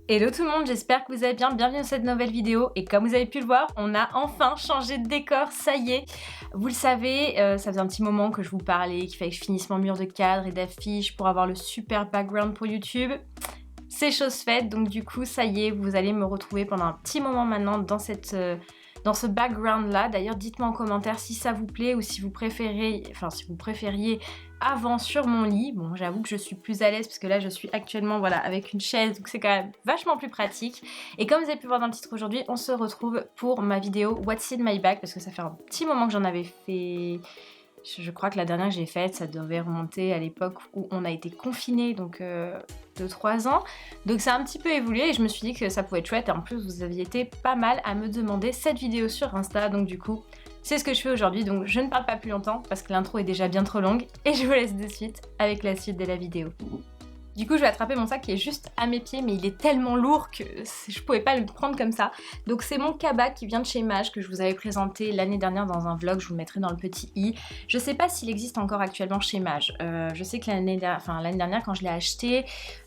Hello tout le monde, j'espère que vous allez bien, bienvenue dans cette nouvelle vidéo et comme vous avez pu le voir, on a enfin changé de décor, ça y est. Vous le savez, ça faisait un petit moment que je vous parlais, qu'il fallait que je finisse mon mur de cadre et d'affiches pour avoir le super background pour YouTube. C'est chose faite, donc du coup ça y est, vous allez me retrouver pendant un petit moment maintenant dans ce background là. D'ailleurs dites-moi en commentaire si ça vous plaît ou si vous préfériez avant sur mon lit. Bon, j'avoue que je suis plus à l'aise parce que là je suis actuellement voilà avec une chaise, donc c'est quand même vachement plus pratique. Et comme vous avez pu voir dans le titre aujourd'hui, on se retrouve pour ma vidéo What's in my bag parce que ça fait un petit moment que j'en avais fait. Je crois que la dernière que j'ai faite, ça devait remonter à l'époque où on a été confinés, donc de 3 ans. Donc ça a un petit peu évolué et je me suis dit que ça pouvait être chouette. Et en plus, vous aviez été pas mal à me demander cette vidéo sur Insta, donc du coup, c'est ce que je fais aujourd'hui. Donc je ne parle pas plus longtemps parce que l'intro est déjà bien trop longue et je vous laisse de suite avec la suite de la vidéo. Du coup, je vais attraper mon sac qui est juste à mes pieds, mais il est tellement lourd que je pouvais pas le prendre comme ça. Donc c'est mon cabas qui vient de chez Mage, que je vous avais présenté l'année dernière dans un vlog, je vous le mettrai dans le petit i. Je sais pas s'il existe encore actuellement chez Mage. Je sais que l'année dernière, quand je l'ai acheté,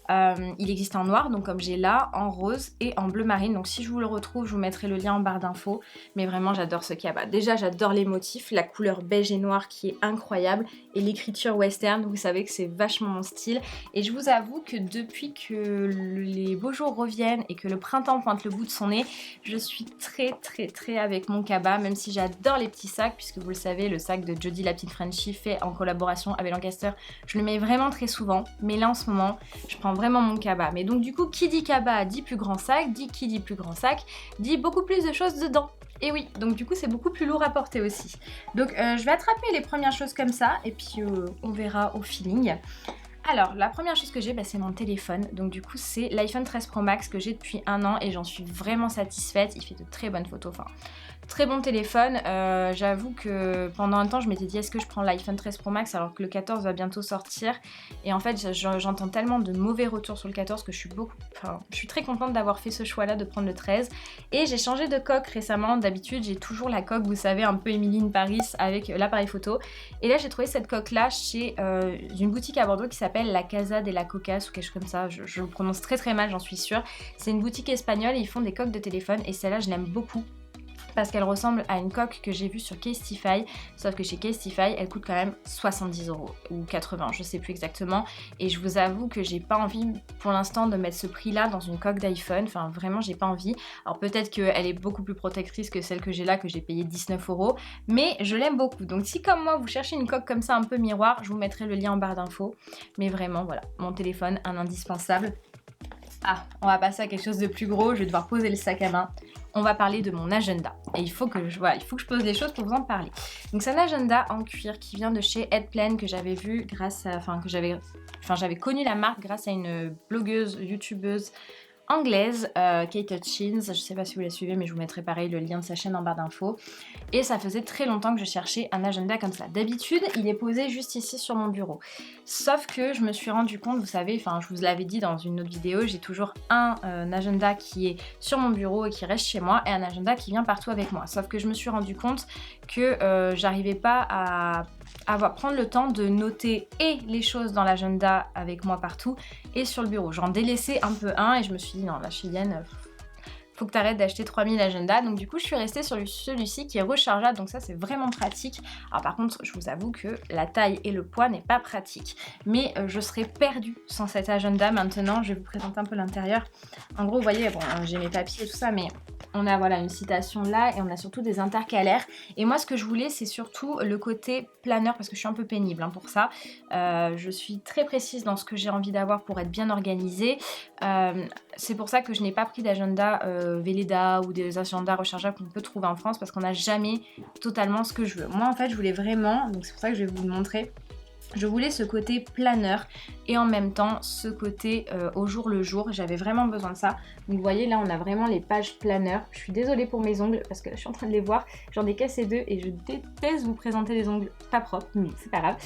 il existe en noir, donc comme j'ai là, en rose et en bleu marine. Donc si je vous le retrouve, je vous mettrai le lien en barre d'infos. Mais vraiment, j'adore ce cabas. Déjà, j'adore les motifs, la couleur beige et noir qui est incroyable et l'écriture western. Vous savez que c'est vachement mon style. Et je vous avoue que depuis que les beaux jours reviennent et que le printemps pointe le bout de son nez, je suis très avec mon cabas, même si j'adore les petits sacs, puisque vous le savez, le sac de Jodie la petite Frenchie fait en collaboration avec Lancaster, je le mets vraiment très souvent. Mais là en ce moment, je prends vraiment mon cabas. Mais donc du coup, qui dit cabas dit plus grand sac, qui dit plus grand sac, dit beaucoup plus de choses dedans. Et oui, donc du coup c'est beaucoup plus lourd à porter aussi. Donc je vais attraper les premières choses comme ça et puis on verra au feeling. Alors la première chose que j'ai, c'est mon téléphone. Donc du coup c'est l'iPhone 13 Pro Max que j'ai depuis 1 an et j'en suis vraiment satisfaite. Il fait de très bonnes photos, enfin très bon téléphone. J'avoue que pendant un temps je m'étais dit est-ce que je prends l'iPhone 13 Pro Max alors que le 14 va bientôt sortir. Et en fait j'entends tellement de mauvais retours sur le 14 que je suis très contente d'avoir fait ce choix là de prendre le 13. Et j'ai changé de coque récemment. D'habitude j'ai toujours la coque, vous savez, un peu Emily in Paris avec l'appareil photo. Et là j'ai trouvé cette coque là chez une boutique à Bordeaux qui s'appelle La Casa de la Cocas ou quelque chose comme ça. Je le prononce très mal, j'en suis sûre. C'est une boutique espagnole et ils font des coques de téléphone et celle-là je l'aime beaucoup parce qu'elle ressemble à une coque que j'ai vue sur Casetify, sauf que chez Casetify elle coûte quand même 70 € ou 80, je sais plus exactement, et je vous avoue que j'ai pas envie pour l'instant de mettre ce prix là dans une coque d'iPhone, enfin vraiment j'ai pas envie. Alors peut-être qu'elle est beaucoup plus protectrice que celle que j'ai là, que j'ai payé 19 €, mais je l'aime beaucoup. Donc si comme moi vous cherchez une coque comme ça un peu miroir, je vous mettrai le lien en barre d'infos. Mais vraiment voilà, mon téléphone, un indispensable. Ah, on va passer à quelque chose de plus gros, je vais devoir poser le sac à main. On va parler de mon agenda. Et il faut que je pose les choses pour vous en parler. Donc c'est un agenda en cuir qui vient de chez Headplan que j'avais vu grâce à... j'avais connu la marque grâce à une blogueuse, youtubeuse anglaise, Kate Hutchins. Je sais pas si vous la suivez, mais je vous mettrai pareil le lien de sa chaîne en barre d'infos. Et ça faisait très longtemps que je cherchais un agenda comme ça. D'habitude, il est posé juste ici sur mon bureau. Sauf que je me suis rendu compte, vous savez, je vous l'avais dit dans une autre vidéo, j'ai toujours un agenda qui est sur mon bureau et qui reste chez moi, et un agenda qui vient partout avec moi. Sauf que je me suis rendu compte que j'arrivais pas à prendre le temps de noter et les choses dans l'agenda avec moi partout et sur le bureau. J'en délaissais un peu un et je me suis dit non, la Chilienne, faut que tu arrêtes d'acheter 3000 agendas. Donc du coup je suis restée sur celui-ci qui est rechargeable, donc ça c'est vraiment pratique. Alors par contre je vous avoue que la taille et le poids n'est pas pratique, mais je serais perdue sans cet agenda. Maintenant je vais vous présenter un peu l'intérieur. En gros vous voyez, bon j'ai mes papiers et tout ça, mais on a voilà une citation là et on a surtout des intercalaires. Et moi ce que je voulais c'est surtout le côté planeur parce que je suis un peu pénible pour ça. Je suis très précise dans ce que j'ai envie d'avoir pour être bien organisée. C'est pour ça que je n'ai pas pris d'agenda Velleda ou des agendas rechargeables qu'on peut trouver en France parce qu'on n'a jamais totalement ce que je veux. Moi en fait je voulais vraiment, donc c'est pour ça que je vais vous le montrer. Je voulais ce côté planeur et en même temps ce côté au jour le jour. J'avais vraiment besoin de ça. Donc vous voyez là on a vraiment les pages planeur. Je suis désolée pour mes ongles parce que là, je suis en train de les voir. J'en ai cassé 2 et je déteste vous présenter des ongles pas propres, mais c'est pas grave.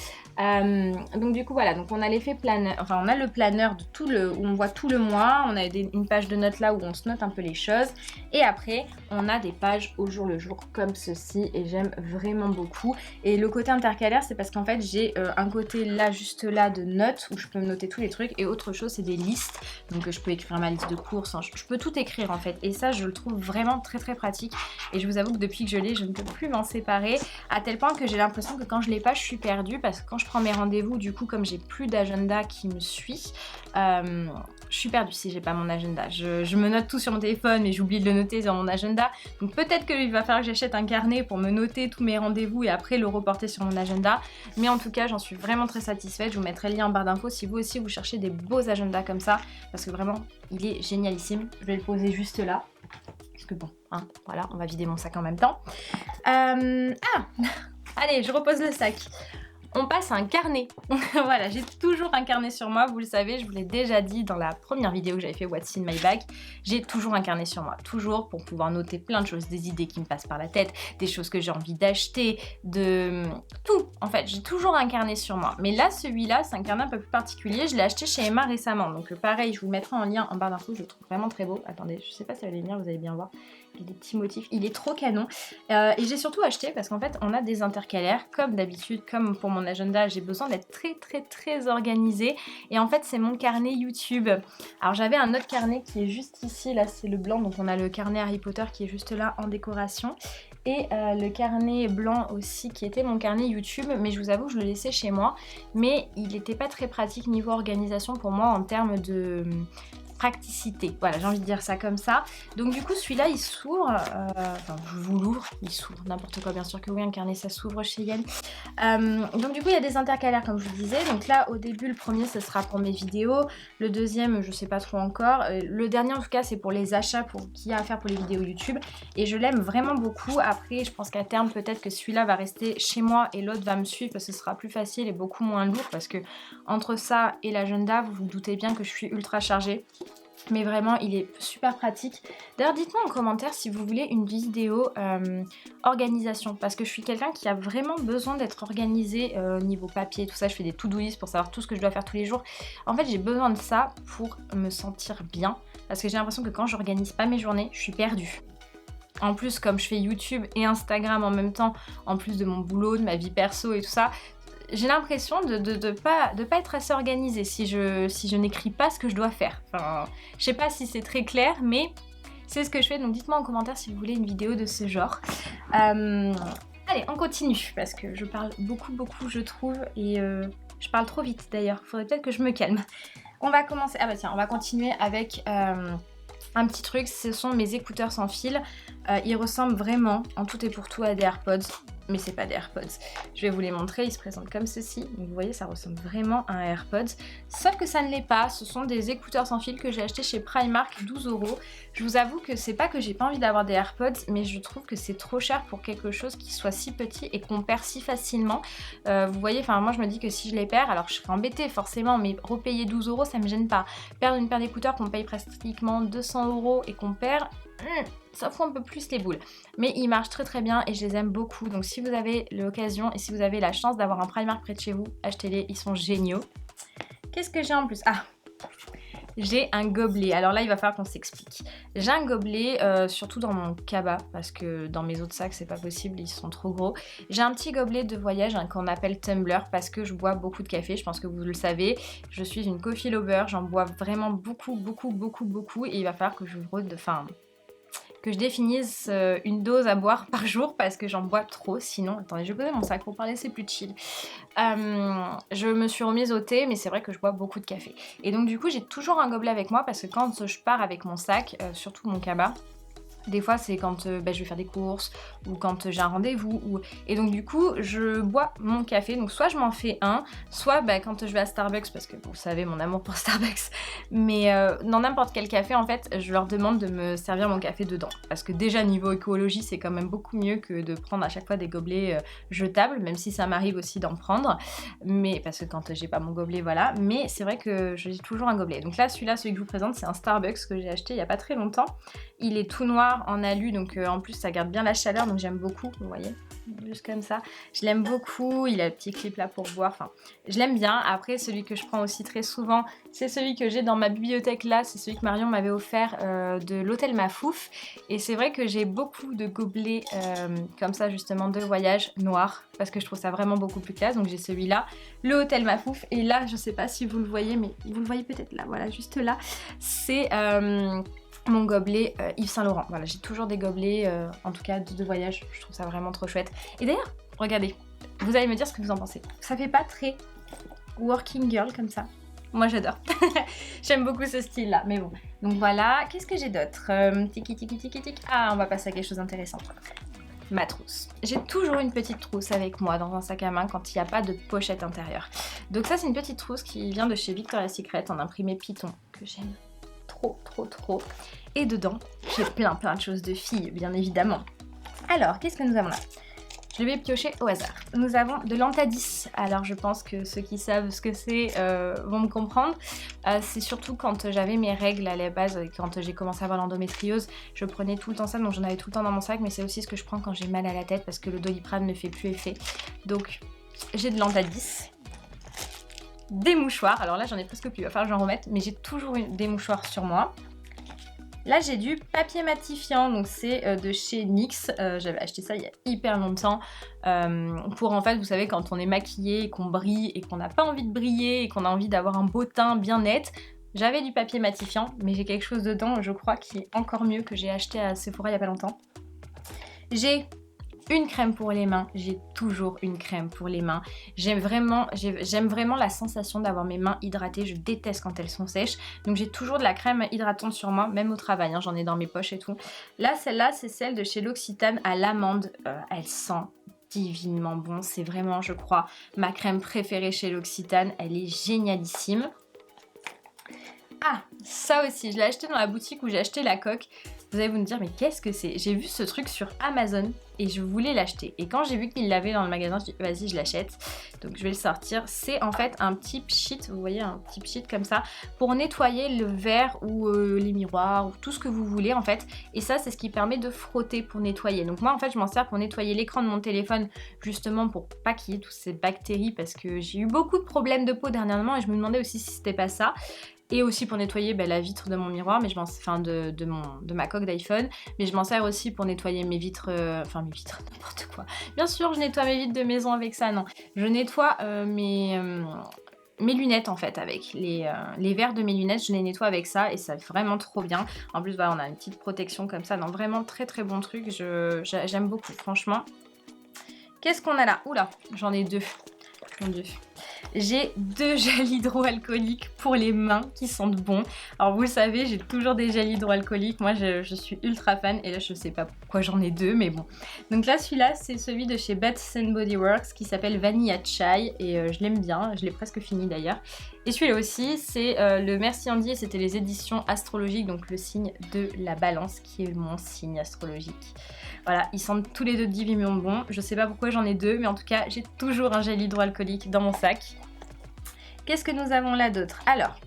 Donc du coup voilà, donc on a l'effet planeur, enfin on a le planeur de où on voit tout le mois. On a une page de notes là où on se note un peu les choses. Et après on a des pages au jour le jour comme ceci et j'aime vraiment beaucoup. Et le côté intercalaire c'est parce qu'en fait j'ai un côté là juste là de notes où je peux me noter tous les trucs. Et autre chose, c'est des listes. Donc je peux écrire ma liste de courses, hein. Je peux tout écrire en fait. Et ça, je le trouve vraiment très très pratique. Et je vous avoue que depuis que je l'ai, je ne peux plus m'en séparer. À tel point que j'ai l'impression que quand je l'ai pas, je suis perdue. Parce que quand je prends mes rendez-vous, du coup, comme j'ai plus d'agenda qui me suit, je suis perdue si j'ai pas mon agenda. Je me note tout sur mon téléphone, mais j'oublie de le noter sur mon agenda. Donc peut-être qu'il va falloir que j'achète un carnet pour me noter tous mes rendez-vous et après le reporter sur mon agenda. Mais en tout cas, j'en suis vraiment très satisfaite. Je vous mettrai le lien en barre d'infos si vous aussi vous cherchez des beaux agendas comme ça. Parce que vraiment, il est génialissime. Je vais le poser juste là. Parce que bon, hein, voilà, on va vider mon sac en même temps. Allez, je repose le sac. On passe à un carnet. Voilà, j'ai toujours un carnet sur moi, vous le savez, je vous l'ai déjà dit dans la première vidéo que j'avais fait What's in my bag. J'ai toujours un carnet sur moi, toujours pour pouvoir noter plein de choses, des idées qui me passent par la tête, des choses que j'ai envie d'acheter, de tout. En fait, j'ai toujours un carnet sur moi. Mais là, celui-là, c'est un carnet un peu plus particulier. Je l'ai acheté chez Emma récemment. Donc pareil, je vous le mettrai en lien en barre d'infos. Je le trouve vraiment très beau. Attendez, je sais pas si ça va venir, vous allez bien voir. Il y a des petits motifs, il est trop canon. Et j'ai surtout acheté parce qu'en fait on a des intercalaires comme d'habitude, comme pour mon agenda, j'ai besoin d'être très organisée. Et en fait c'est mon carnet YouTube. Alors j'avais un autre carnet qui est juste ici, là c'est le blanc, donc on a le carnet Harry Potter qui est juste là en décoration. Et le carnet blanc aussi qui était mon carnet YouTube, mais je vous avoue je le laissais chez moi. Mais il n'était pas très pratique niveau organisation pour moi en termes de praticité. Voilà, j'ai envie de dire ça comme ça. Donc du coup celui-là il s'ouvre, enfin je vous l'ouvre, il s'ouvre, n'importe quoi, bien sûr que oui, un carnet ça s'ouvre chez Yen. Donc du coup il y a des intercalaires comme je vous disais. Donc là au début le premier ce sera pour mes vidéos, le deuxième je sais pas trop encore, le dernier en tout cas c'est pour les achats qu'il y a à faire pour les vidéos YouTube et je l'aime vraiment beaucoup. Après je pense qu'à terme peut-être que celui-là va rester chez moi et l'autre va me suivre parce que ce sera plus facile et beaucoup moins lourd parce que entre ça et l'agenda vous vous doutez bien que je suis ultra chargée. Mais vraiment il est super pratique. D'ailleurs dites-moi en commentaire si vous voulez une vidéo organisation, parce que je suis quelqu'un qui a vraiment besoin d'être organisé niveau papier, tout ça. Je fais des to-do list pour savoir tout ce que je dois faire tous les jours. En fait j'ai besoin de ça pour me sentir bien, parce que j'ai l'impression que quand j'organise pas mes journées, je suis perdue. En plus comme je fais YouTube et Instagram en même temps, en plus de mon boulot, de ma vie perso et tout ça, j'ai l'impression de pas être assez organisée si je n'écris pas ce que je dois faire. Enfin, je sais pas si c'est très clair, mais c'est ce que je fais. Donc dites-moi en commentaire si vous voulez une vidéo de ce genre. Allez, on continue parce que je parle beaucoup je trouve et je parle trop vite d'ailleurs. Faudrait peut-être que je me calme. On va commencer. Ah bah tiens, on va continuer avec un petit truc. Ce sont mes écouteurs sans fil. Ils ressemblent vraiment en tout et pour tout à des AirPods. Mais c'est pas des AirPods. Je vais vous les montrer, ils se présentent comme ceci. Donc vous voyez, ça ressemble vraiment à un AirPods. Sauf que ça ne l'est pas, ce sont des écouteurs sans fil que j'ai achetés chez Primark, 12 €. Je vous avoue que c'est pas que j'ai pas envie d'avoir des AirPods, mais je trouve que c'est trop cher pour quelque chose qui soit si petit et qu'on perd si facilement. Vous voyez, enfin moi je me dis que si je les perds, alors je serais embêtée forcément, mais repayer 12 € ça me gêne pas. Perdre une paire d'écouteurs qu'on paye pratiquement 200 € et qu'on perd... ça fout un peu plus les boules, mais ils marchent très bien et je les aime beaucoup. Donc si vous avez l'occasion et si vous avez la chance d'avoir un Primark près de chez vous, achetez-les, ils sont géniaux. Qu'est-ce que j'ai en plus? Ah, j'ai un gobelet. Alors là il va falloir qu'on s'explique. J'ai un gobelet surtout dans mon cabas parce que dans mes autres sacs c'est pas possible, ils sont trop gros. J'ai un petit gobelet de voyage qu'on appelle tumbler parce que je bois beaucoup de café, je pense que vous le savez. Je suis une coffee lover, j'en bois vraiment beaucoup et il va falloir que que je définisse une dose à boire par jour parce que j'en bois trop. Sinon, attendez, je vais poser mon sac pour parler, c'est plus chill. Je me suis remise au thé, mais c'est vrai que je bois beaucoup de café. Et donc du coup, j'ai toujours un gobelet avec moi parce que quand je pars avec mon sac, surtout mon cabas, des fois c'est quand je vais faire des courses ou quand j'ai un rendez-vous et donc du coup je bois mon café, donc soit je m'en fais un, soit quand je vais à Starbucks, parce que vous savez mon amour pour Starbucks, mais dans n'importe quel café en fait je leur demande de me servir mon café dedans, parce que déjà niveau écologie c'est quand même beaucoup mieux que de prendre à chaque fois des gobelets jetables, même si ça m'arrive aussi d'en prendre, mais parce que quand j'ai pas mon gobelet voilà, mais c'est vrai que j'ai toujours un gobelet. Donc là celui que je vous présente c'est un Starbucks que j'ai acheté il y a pas très longtemps, il est tout noir noir en alu, donc en plus ça garde bien la chaleur, donc j'aime beaucoup, vous voyez, juste comme ça. Je l'aime beaucoup, il a le petit clip là pour boire, enfin je l'aime bien. Après celui que je prends aussi très souvent, c'est celui que j'ai dans ma bibliothèque là, c'est celui que Marion m'avait offert de l'hôtel Mafouf. Et c'est vrai que j'ai beaucoup de gobelets comme ça justement de voyage noirs, parce que je trouve ça vraiment beaucoup plus classe. Donc j'ai celui-là, le hôtel Mafouf, et là je sais pas si vous le voyez, mais vous le voyez peut-être là, voilà, juste là, c'est mon gobelet Yves Saint Laurent. Voilà, j'ai toujours des gobelets, en tout cas de voyage, je trouve ça vraiment trop chouette. Et d'ailleurs, regardez, vous allez me dire ce que vous en pensez. Ça fait pas très working girl comme ça? Moi j'adore. J'aime beaucoup ce style là, mais bon. Donc voilà, qu'est-ce que j'ai d'autre? Tiki tiki tiki tiki. Ah, on va passer à quelque chose d'intéressant. Ma trousse. J'ai toujours une petite trousse avec moi dans un sac à main quand il n'y a pas de pochette intérieure. Donc ça c'est une petite trousse qui vient de chez Victoria's Secret en imprimé Python que j'aime trop. Et dedans j'ai plein de choses de filles bien évidemment. Alors qu'est-ce que nous avons là? Je vais piocher au hasard. Nous avons de l'Antadis. Alors je pense que ceux qui savent ce que c'est vont me comprendre. C'est surtout quand j'avais mes règles à la base, quand j'ai commencé à avoir l'endométriose, je prenais tout le temps ça, donc j'en avais tout le temps dans mon sac, mais c'est aussi ce que je prends quand j'ai mal à la tête parce que le Doliprane ne fait plus effet. Donc j'ai de l'Antadis. Des mouchoirs, alors là j'en ai presque plus, il va falloir que j'en remette, mais j'ai toujours des mouchoirs sur moi. Là j'ai du papier matifiant, donc c'est de chez NYX, j'avais acheté ça il y a hyper longtemps, pour en fait, vous savez, quand on est maquillé et qu'on brille et qu'on n'a pas envie de briller et qu'on a envie d'avoir un beau teint bien net, j'avais du papier matifiant, mais j'ai quelque chose dedans, je crois, qui est encore mieux, que j'ai acheté à Sephora il y a pas longtemps. J'ai une crème pour les mains, j'ai toujours une crème pour les mains. J'aime vraiment la sensation d'avoir mes mains hydratées, je déteste quand elles sont sèches. Donc j'ai toujours de la crème hydratante sur moi, même au travail, hein, j'en ai dans mes poches et tout. Là, celle-là, c'est celle de chez L'Occitane à l'amande. Elle sent divinement bon, c'est vraiment, je crois, ma crème préférée chez L'Occitane. Elle est génialissime. Ah, ça aussi, je l'ai acheté dans la boutique où j'ai acheté la coque. Vous allez vous me dire, mais qu'est-ce que c'est? J'ai vu ce truc sur Amazon et je voulais l'acheter. Et quand j'ai vu qu'il l'avait dans le magasin, je dis, vas-y, je l'achète. Donc je vais le sortir. C'est en fait un petit pchit, vous voyez, un petit pchit comme ça, pour nettoyer le verre ou les miroirs, ou tout ce que vous voulez en fait. Et ça, c'est ce qui permet de frotter pour nettoyer. Donc moi, en fait, je m'en sers pour nettoyer l'écran de mon téléphone, justement pour pas qu'il y ait toutes ces bactéries, parce que j'ai eu beaucoup de problèmes de peau dernièrement et je me demandais aussi si c'était pas ça. Et aussi pour nettoyer la vitre de mon miroir, mais de ma coque d'iPhone, mais je m'en sers aussi pour nettoyer mes vitres, mes vitres, n'importe quoi. Bien sûr, je nettoie mes vitres de maison avec ça, non. Je nettoie mes lunettes en fait, avec les verres de mes lunettes, je les nettoie avec ça et ça vraiment trop bien. En plus, voilà, on a une petite protection comme ça, non, vraiment très bon truc, j'aime beaucoup, franchement. Qu'est-ce qu'on a là? Oula, j'en ai deux. Mon Dieu. J'ai 2 gels hydroalcooliques pour les mains qui sentent bon. Alors vous le savez, j'ai toujours des gels hydroalcooliques. Moi je suis ultra fan et là je sais pas pourquoi j'en ai 2, mais bon. Donc là celui-là c'est celui de chez Bath Body Works qui s'appelle Vanilla Chai et je l'aime bien, je l'ai presque fini d'ailleurs. Et celui-là aussi c'est le Merci Andy et c'était les éditions astrologiques, donc le signe de la balance qui est mon signe astrologique. Voilà, ils sentent tous les deux divinement bon. Je sais pas pourquoi j'en ai 2, mais en tout cas j'ai toujours un gel hydroalcoolique dans mon sac. Qu'est-ce que nous avons là d'autre? Alors,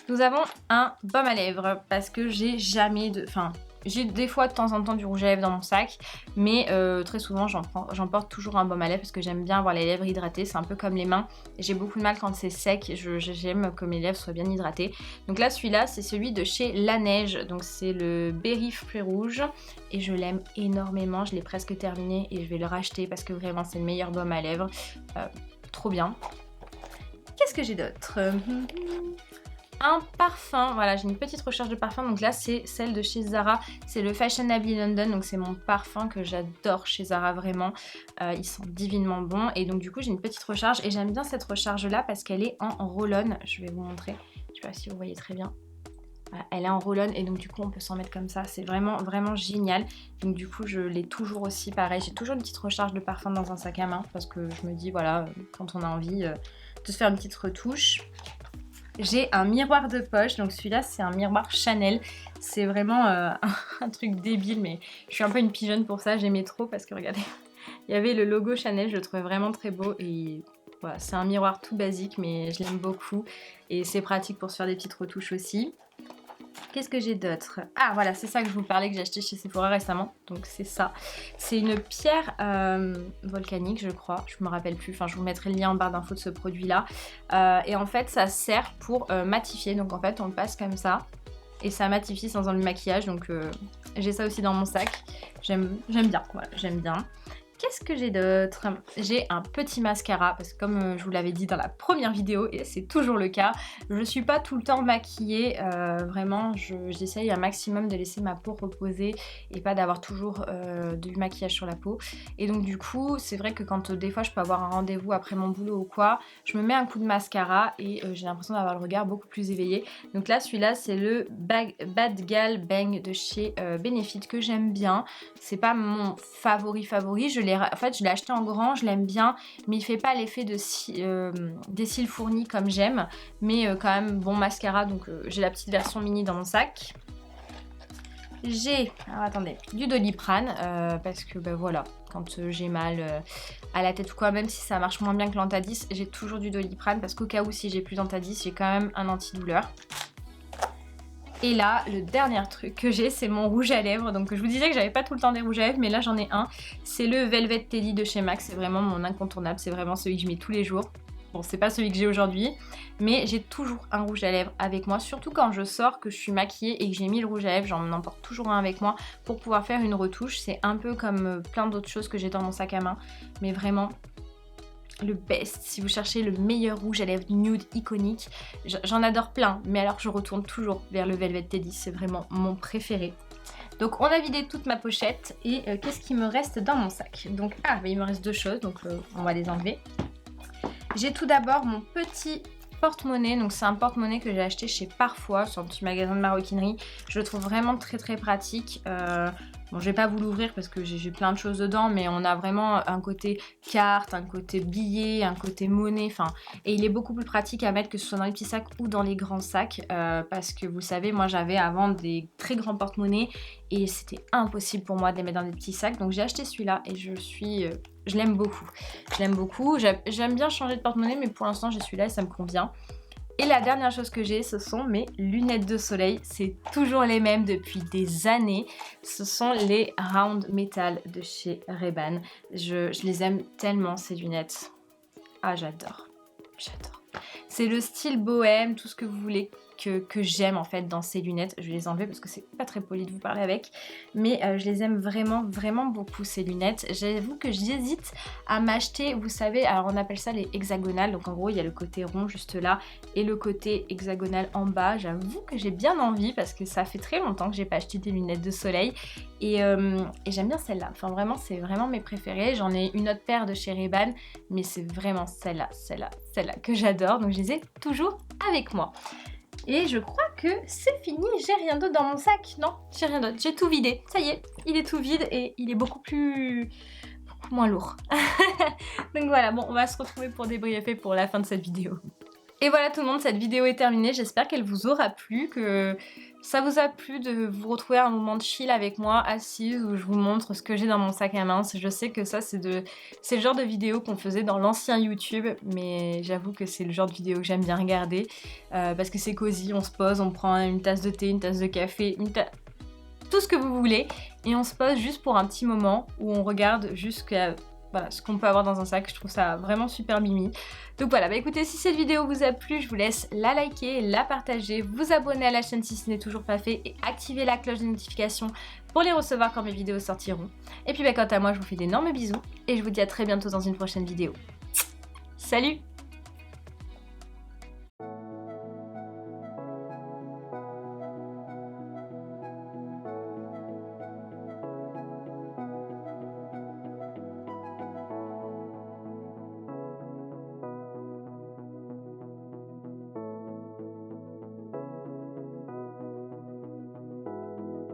nous avons un baume à lèvres parce que j'ai jamais de... Enfin, j'ai des fois de temps en temps du rouge à lèvres dans mon sac, mais très souvent j'emporte toujours un baume à lèvres parce que j'aime bien avoir les lèvres hydratées. C'est un peu comme les mains. J'ai beaucoup de mal quand c'est sec, j'aime que mes lèvres soient bien hydratées. Donc là, celui-là, c'est celui de chez La Neige. Donc c'est le Berry Fruit Rouge et je l'aime énormément. Je l'ai presque terminé et je vais le racheter parce que vraiment c'est le meilleur baume à lèvres. Trop bien. Qu'est-ce que j'ai d'autre? Un parfum, voilà, j'ai une petite recherche de parfum, donc là c'est celle de chez Zara, c'est le Fashionably London, donc c'est mon parfum que j'adore chez Zara vraiment, ils sont divinement bons et donc du coup j'ai une petite recharge et j'aime bien cette recharge là parce qu'elle est en roll-on, je vais vous montrer, je sais pas si vous voyez très bien. Voilà, elle est en roll-on et donc du coup on peut s'en mettre comme ça, c'est vraiment génial. Donc du coup je l'ai toujours aussi pareil, j'ai toujours une petite recharge de parfum dans un sac à main parce que je me dis voilà, quand on a envie de se faire une petite retouche. J'ai un miroir de poche, donc celui-là c'est un miroir Chanel, c'est vraiment un truc débile mais je suis un peu une pigeonne pour ça, j'aimais trop parce que regardez, il y avait le logo Chanel, je le trouvais vraiment très beau et voilà, c'est un miroir tout basique mais je l'aime beaucoup et c'est pratique pour se faire des petites retouches aussi. Qu'est-ce que j'ai d'autre? Ah voilà, c'est ça que je vous parlais que j'ai acheté chez Sephora récemment. Donc c'est ça. C'est une pierre volcanique, je crois. Je me rappelle plus. Enfin, je vous mettrai le lien en barre d'infos de ce produit-là. Et en fait, ça sert pour matifier. Donc en fait, on le passe comme ça. Et ça matifie sans enlever le maquillage. Donc j'ai ça aussi dans mon sac. J'aime bien. Voilà, j'aime bien. Qu'est-ce que j'ai d'autre? J'ai un petit mascara parce que comme je vous l'avais dit dans la première vidéo, et c'est toujours le cas, je suis pas tout le temps maquillée, vraiment j'essaye un maximum de laisser ma peau reposer et pas d'avoir toujours du maquillage sur la peau. Et donc du coup c'est vrai que quand des fois je peux avoir un rendez-vous après mon boulot ou quoi, je me mets un coup de mascara et j'ai l'impression d'avoir le regard beaucoup plus éveillé. Donc là celui-là c'est le Bad Gal Bang de chez Benefit que j'aime bien. C'est pas mon favori, en fait je l'ai acheté en grand, je l'aime bien, mais il fait pas l'effet de des cils fournis comme j'aime, mais quand même bon mascara, donc j'ai la petite version mini dans mon sac. J'ai, alors attendez, du Doliprane, parce que ben voilà, quand j'ai mal à la tête ou quoi, même si ça marche moins bien que l'Antadis, j'ai toujours du Doliprane, parce qu'au cas où si j'ai plus d'Antadis, j'ai quand même un antidouleur. Et là, le dernier truc que j'ai, c'est mon rouge à lèvres. Donc je vous disais que j'avais pas tout le temps des rouges à lèvres, mais là j'en ai un. C'est le Velvet Teddy de chez MAC, c'est vraiment mon incontournable, c'est vraiment celui que je mets tous les jours. Bon, c'est pas celui que j'ai aujourd'hui, mais j'ai toujours un rouge à lèvres avec moi, surtout quand je sors, que je suis maquillée et que j'ai mis le rouge à lèvres, j'en emporte toujours un avec moi pour pouvoir faire une retouche. C'est un peu comme plein d'autres choses que j'ai dans mon sac à main, mais vraiment le best. Si vous cherchez le meilleur rouge à lèvres nude iconique, j'en adore plein, mais alors je retourne toujours vers le Velvet Teddy, c'est vraiment mon préféré. Donc on a vidé toute ma pochette et qu'est-ce qui me reste dans mon sac? Donc il me reste deux choses, donc on va les enlever. J'ai tout d'abord mon petit porte-monnaie, donc c'est un porte-monnaie que j'ai acheté chez Parfois, c'est un petit magasin de maroquinerie. Je le trouve vraiment très très pratique. Bon, je vais pas vous l'ouvrir parce que j'ai plein de choses dedans, mais on a vraiment un côté carte, un côté billet, un côté monnaie, enfin, et il est beaucoup plus pratique à mettre que ce soit dans les petits sacs ou dans les grands sacs, parce que vous savez, moi j'avais avant des très grands porte-monnaies et c'était impossible pour moi de les mettre dans des petits sacs, donc j'ai acheté celui-là et je l'aime beaucoup. Je l'aime beaucoup, j'aime bien changer de porte-monnaie, mais pour l'instant j'ai celui-là et ça me convient. Et la dernière chose que j'ai, ce sont mes lunettes de soleil. C'est toujours les mêmes depuis des années. Ce sont les Round Metal de chez Ray-Ban. Je les aime tellement, ces lunettes. Ah, j'adore. J'adore. C'est le style bohème, tout ce que vous voulez que j'aime en fait dans ces lunettes. Je vais les enlever parce que c'est pas très poli de vous parler avec, mais je les aime vraiment vraiment beaucoup ces lunettes. J'avoue que j'hésite à m'acheter, vous savez, alors on appelle ça les hexagonales, donc en gros il y a le côté rond juste là et le côté hexagonal en bas. J'avoue que j'ai bien envie parce que ça fait très longtemps que j'ai pas acheté des lunettes de soleil et j'aime bien celle-là. Enfin vraiment c'est vraiment mes préférées. J'en ai une autre paire de chez Ray-Ban, mais c'est vraiment celle-là que j'adore, donc je les ai toujours avec moi. Et je crois que c'est fini, j'ai rien d'autre dans mon sac. Non, j'ai rien d'autre, j'ai tout vidé. Ça y est, il est tout vide et il est beaucoup moins lourd. Donc voilà, bon, on va se retrouver pour débriefer pour la fin de cette vidéo. Et voilà tout le monde, cette vidéo est terminée. J'espère qu'elle vous aura plu, que ça vous a plu de vous retrouver à un moment de chill avec moi, assise, où je vous montre ce que j'ai dans mon sac à main. Je sais que ça, c'est le genre de vidéo qu'on faisait dans l'ancien YouTube, mais j'avoue que c'est le genre de vidéo que j'aime bien regarder, parce que c'est cosy, on se pose, on prend une tasse de thé, une tasse de café, tout ce que vous voulez, et on se pose juste pour un petit moment, où on regarde jusqu'à... Voilà, ce qu'on peut avoir dans un sac, je trouve ça vraiment super mimi. Donc voilà, bah écoutez, si cette vidéo vous a plu, je vous laisse la liker, la partager, vous abonner à la chaîne si ce n'est toujours pas fait et activer la cloche de notification pour les recevoir quand mes vidéos sortiront. Et puis bah quant à moi, je vous fais d'énormes bisous et je vous dis à très bientôt dans une prochaine vidéo. Salut!